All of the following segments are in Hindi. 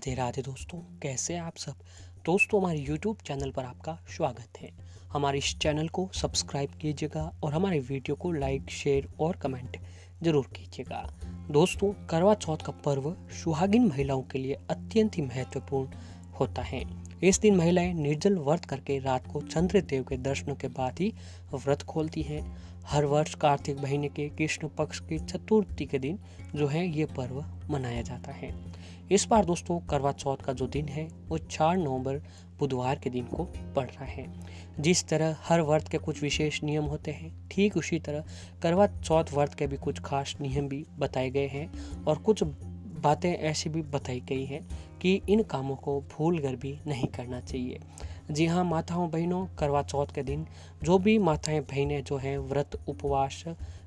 राधे राधे दोस्तों, कैसे हैं आप सब। दोस्तों, हमारे यूट्यूब चैनल पर आपका स्वागत है। हमारे इस चैनल को सब्सक्राइब कीजिएगा और हमारे वीडियो को लाइक, शेयर और कमेंट जरूर कीजिएगा। दोस्तों, करवा चौथ का पर्व सुहागिन महिलाओं के लिए अत्यंत ही महत्वपूर्ण होता है। इस दिन महिलाएं निर्जल व्रत करके रात को चंद्रदेव के दर्शनों के बाद ही व्रत खोलती हैं। हर वर्ष कार्तिक महीने के कृष्ण पक्ष की चतुर्थी के दिन जो है ये पर्व मनाया जाता है। इस बार दोस्तों करवा चौथ का जो दिन है वो 4 नवंबर बुधवार के दिन को पड़ रहा है। जिस तरह हर व्रत के कुछ विशेष नियम होते हैं, ठीक उसी तरह करवा चौथ व्रत के भी कुछ खास नियम भी बताए गए हैं और कुछ बातें ऐसी भी बताई गई हैं कि इन कामों को भूल कर भी नहीं करना चाहिए। जी हाँ माताओं बहनों, करवा चौथ के दिन जो भी माताएं बहनें जो हैं व्रत उपवास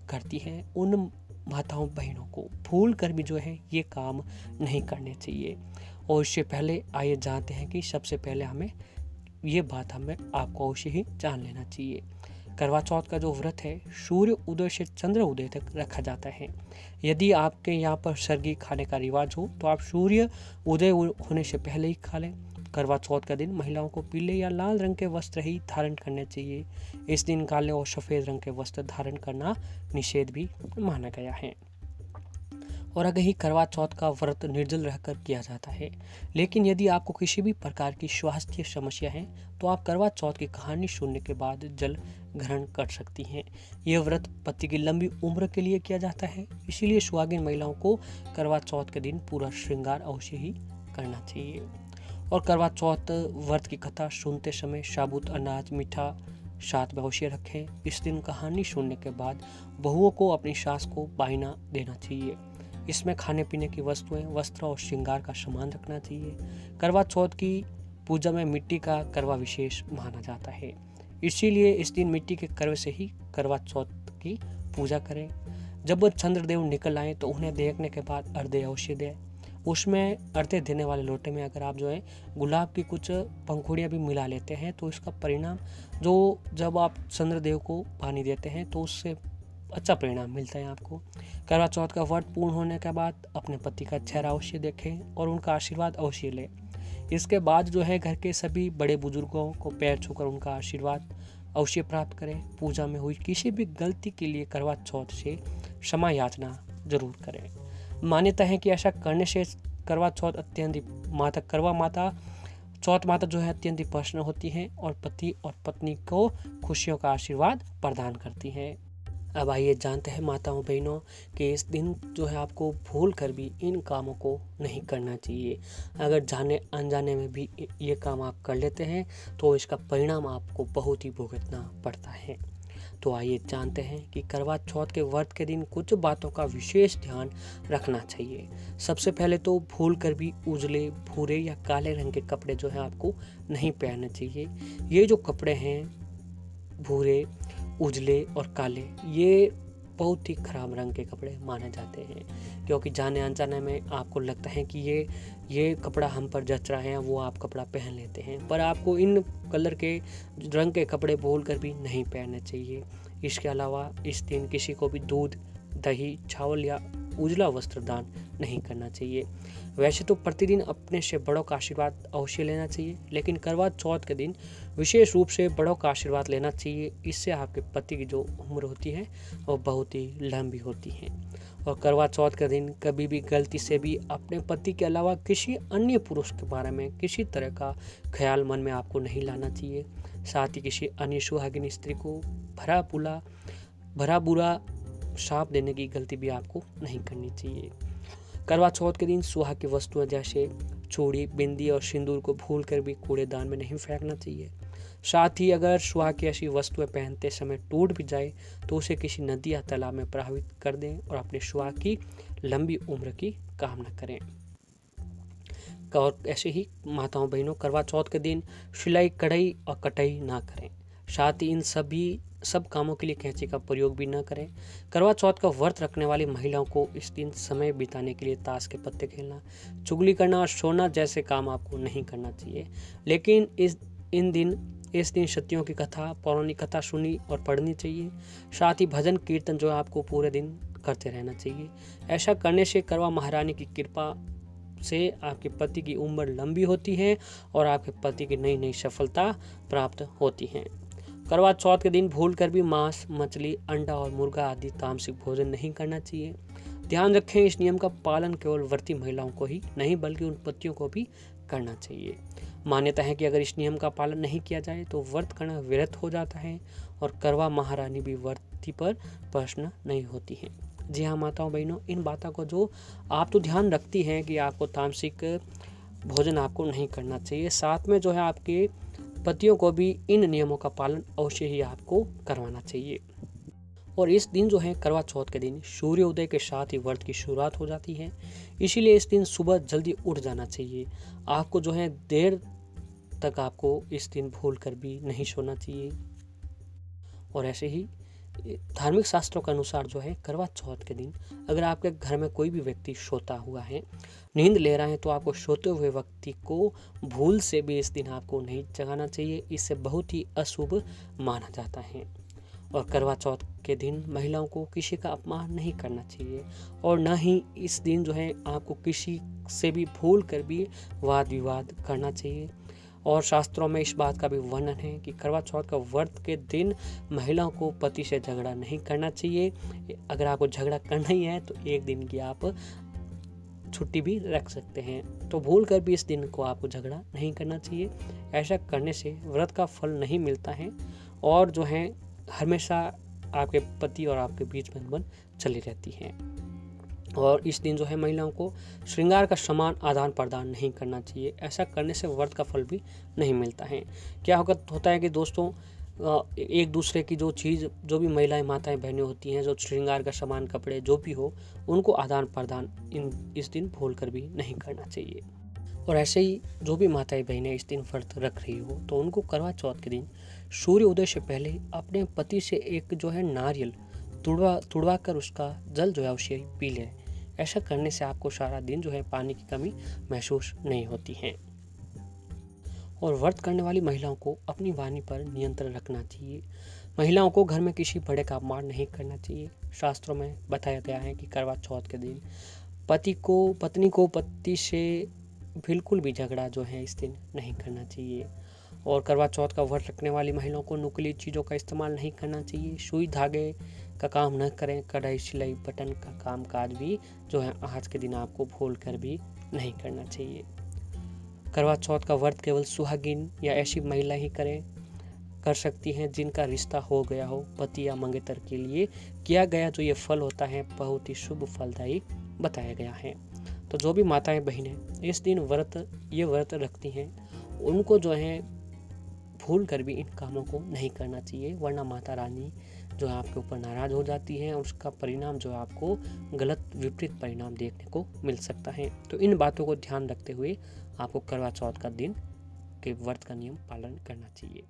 करती हैं, उन माताओं बहनों को भूल कर भी जो है ये काम नहीं करने चाहिए। और इससे पहले आइए जानते हैं कि सबसे पहले हमें आपको अवश्य ही जान लेना चाहिए। करवा चौथ का जो व्रत है सूर्य उदय से चंद्र उदय तक रखा जाता है। यदि आपके यहाँ पर सरगी खाने का रिवाज हो तो आप सूर्य उदय होने से पहले ही खा लें। करवा चौथ का दिन महिलाओं को पीले या लाल रंग के वस्त्र ही धारण करने चाहिए। इस दिन काले और सफ़ेद रंग के वस्त्र धारण करना निषेध भी माना गया है। और अगर ही करवा चौथ का व्रत निर्जल रहकर किया जाता है, लेकिन यदि आपको किसी भी प्रकार की स्वास्थ्य समस्या है तो आप करवा चौथ की कहानी सुनने के बाद जल ग्रहण कर सकती हैं। यह व्रत पति की लंबी उम्र के लिए किया जाता है, इसीलिए सुहागिन महिलाओं को करवा चौथ के दिन पूरा श्रृंगार अवश्य ही करना चाहिए। और करवा चौथ व्रत की कथा सुनते समय साबुत अनाज मीठा साथ में अवश्य रखें। इस दिन कहानी सुनने के बाद बहुओं को अपनी सास को बायना देना चाहिए। इसमें खाने पीने की वस्तुएं, वस्त्र और श्रृंगार का सामान रखना चाहिए। करवा चौथ की पूजा में मिट्टी का करवा विशेष माना जाता है, इसीलिए इस दिन मिट्टी के करवे से ही करवा चौथ की पूजा करें। जब चंद्रदेव निकल आए तो उन्हें देखने के बाद अर्घ्य अवश्य दें। उसमें अर्घ्य देने वाले लोटे में अगर आप जो है गुलाब की कुछ पंखुड़ियाँ भी मिला लेते हैं तो इसका परिणाम जो जब आप चंद्रदेव को पानी देते हैं तो उससे अच्छा परिणाम मिलता है आपको। करवा चौथ का व्रत पूर्ण होने के बाद अपने पति का चेहरा अवश्य देखें और उनका आशीर्वाद अवश्य लें। इसके बाद जो है घर के सभी बड़े बुजुर्गों को पैर छूकर उनका आशीर्वाद अवश्य प्राप्त करें। पूजा में हुई किसी भी गलती के लिए करवा चौथ से क्षमा याचना जरूर करें। मान्यता है कि ऐसा करने से करवा चौथ चौथ माता जो है अत्यंत प्रसन्न होती हैं और पति और पत्नी को खुशियों का आशीर्वाद प्रदान करती हैं। अब आइए जानते हैं माताओं बहनों कि इस दिन जो है आपको भूल कर भी इन कामों को नहीं करना चाहिए। अगर जाने अनजाने में भी ये काम आप कर लेते हैं तो इसका परिणाम आपको बहुत ही भुगतना पड़ता है। तो आइए जानते हैं कि करवा चौथ के व्रत के दिन कुछ बातों का विशेष ध्यान रखना चाहिए। सबसे पहले तो भूल कर भी उजले, भूरे या काले रंग के कपड़े जो है आपको नहीं पहनने चाहिए। ये जो कपड़े हैं भूरे, उजले और काले, ये बहुत ही खराब रंग के कपड़े माने जाते हैं, क्योंकि जाने अनजाने में आपको लगता है कि ये कपड़ा हम पर जच रहा है, वो आप कपड़ा पहन लेते हैं, पर आपको इन कलर के रंग के कपड़े भूल कर भी नहीं पहनने चाहिए। इसके अलावा इस दिन किसी को भी दूध, दही, चावल या उजला वस्त्र दान नहीं करना चाहिए। वैसे तो प्रतिदिन अपने से बड़ों का आशीर्वाद अवश्य लेना चाहिए, लेकिन करवा चौथ के दिन विशेष रूप से बड़ों का आशीर्वाद लेना चाहिए। इससे आपके पति की जो उम्र होती है वो बहुत ही लंबी होती है। और करवा चौथ के दिन कभी भी गलती से भी अपने पति के अलावा किसी अन्य पुरुष के बारे में किसी तरह का ख्याल मन में आपको नहीं लाना चाहिए। साथ ही किसी अन्य सुहागिन स्त्री को भरा बुरा श्राप देने की गलती भी आपको नहीं करनी चाहिए। करवा चौथ के दिन सुहाग की वस्तुएं जैसे चूड़ी, बिंदी और सिंदूर को भूल कर भी कूड़ेदान में नहीं फेंकना चाहिए। साथ ही अगर सुहाग की ऐसी वस्तुएं पहनते समय टूट भी जाए तो उसे किसी नदी या तालाब में प्रवाहित कर दें और अपने सुहाग की लंबी उम्र की कामना करें। और ऐसे ही माताओं बहनों, करवा चौथ के दिन सिलाई, कढ़ाई और कटाई ना करें। साथ ही इन सब कामों के लिए कैंची का प्रयोग भी न करें। करवा चौथ का व्रत रखने वाली महिलाओं को इस दिन समय बिताने के लिए ताश के पत्ते खेलना, चुगली करना और सोना जैसे काम आपको नहीं करना चाहिए। लेकिन इस दिन सतियों की कथा, पौराणिक कथा सुनी और पढ़नी चाहिए। साथ ही भजन कीर्तन जो आपको पूरे दिन करते रहना चाहिए। ऐसा करने से करवा महारानी की कृपा से आपके पति की उम्र लंबी होती है और आपके पति की नई नई सफलता प्राप्त होती है। करवा चौथ के दिन भूल कर भी मांस, मछली, अंडा और मुर्गा आदि तामसिक भोजन नहीं करना चाहिए। ध्यान रखें, इस नियम का पालन केवल व्रती महिलाओं को ही नहीं बल्कि उन पतियों को भी करना चाहिए। मान्यता है कि अगर इस नियम का पालन नहीं किया जाए तो व्रत करना व्यर्थ हो जाता है और करवा महारानी भी व्रती पर प्रसन्न नहीं होती है। जी हाँ माताओं बहनों, इन बातों को जो आप तो ध्यान रखती हैं कि आपको तामसिक भोजन आपको नहीं करना चाहिए, साथ में जो है आपके पतियों को भी इन नियमों का पालन अवश्य ही आपको करवाना चाहिए। और इस दिन जो है करवा चौथ के दिन सूर्योदय के साथ ही व्रत की शुरुआत हो जाती है, इसीलिए इस दिन सुबह जल्दी उठ जाना चाहिए। आपको जो है देर तक आपको इस दिन भूल कर भी नहीं सोना चाहिए। और ऐसे ही धार्मिक शास्त्रों के अनुसार जो है करवा चौथ के दिन अगर आपके घर में कोई भी व्यक्ति सोता हुआ है, नींद ले रहा है, तो आपको सोते हुए व्यक्ति को भूल से भी इस दिन आपको नहीं जगाना चाहिए। इससे बहुत ही अशुभ माना जाता है। और करवा चौथ के दिन महिलाओं को किसी का अपमान नहीं करना चाहिए और न ही इस दिन जो है आपको किसी से भी भूल कर भी वाद विवाद करना चाहिए। और शास्त्रों में इस बात का भी वर्णन है कि करवा चौथ का व्रत के दिन महिलाओं को पति से झगड़ा नहीं करना चाहिए। अगर आपको झगड़ा करना ही है तो एक दिन की आप छुट्टी भी रख सकते हैं। तो भूल कर भी इस दिन को आपको झगड़ा नहीं करना चाहिए। ऐसा करने से व्रत का फल नहीं मिलता है और जो है हमेशा आपके पति और आपके बीच में अनबन चली रहती है। और इस दिन जो है महिलाओं को श्रृंगार का समान आदान प्रदान नहीं करना चाहिए। ऐसा करने से व्रत का फल भी नहीं मिलता है। क्या होता है कि दोस्तों एक दूसरे की जो चीज़, जो भी महिलाएं, माताएं, बहनें होती हैं, जो श्रृंगार का सामान, कपड़े जो भी हो, उनको आदान प्रदान इस दिन भूल कर भी नहीं करना चाहिए। और ऐसे ही जो भी माताएं बहनें इस दिन व्रत रख रही हो तो उनको करवा चौथ के दिन सूर्य उदय से पहले अपने पति से एक जो है नारियल तुड़वा कर उसका जल जो है अवश्य पी लें। ऐसा करने से आपको सारा दिन जो है पानी की कमी महसूस नहीं होती है। और व्रत करने वाली महिलाओं को अपनी वाणी पर नियंत्रण रखना चाहिए। महिलाओं को घर में किसी बड़े का अपमान नहीं करना चाहिए। शास्त्रों में बताया गया है कि करवा चौथ के दिन पत्नी को पति से बिल्कुल भी झगड़ा जो है इस दिन नहीं करना चाहिए। और करवा चौथ का व्रत रखने वाली महिलाओं को नुकीली चीज़ों का इस्तेमाल नहीं करना चाहिए। सुई धागे का काम न करें। कढ़ाई, सिलाई, बटन का काम काज भी जो है आज के दिन आपको भूल कर भी नहीं करना चाहिए। करवा चौथ का व्रत केवल सुहागिन या ऐसी महिला ही कर सकती हैं जिनका रिश्ता हो गया हो। पति या मंगेतर के लिए किया गया जो ये फल होता है बहुत ही शुभ फलदायी बताया गया है। तो जो भी माताएं बहनें इस दिन ये व्रत रखती हैं, उनको जो है भूल कर भी इन कामों को नहीं करना चाहिए, वरना माता रानी जो है आपके ऊपर नाराज हो जाती है और उसका परिणाम जो है आपको गलत विपरीत परिणाम देखने को मिल सकता है। तो इन बातों को ध्यान रखते हुए आपको करवा चौथ का दिन के व्रत का नियम पालन करना चाहिए।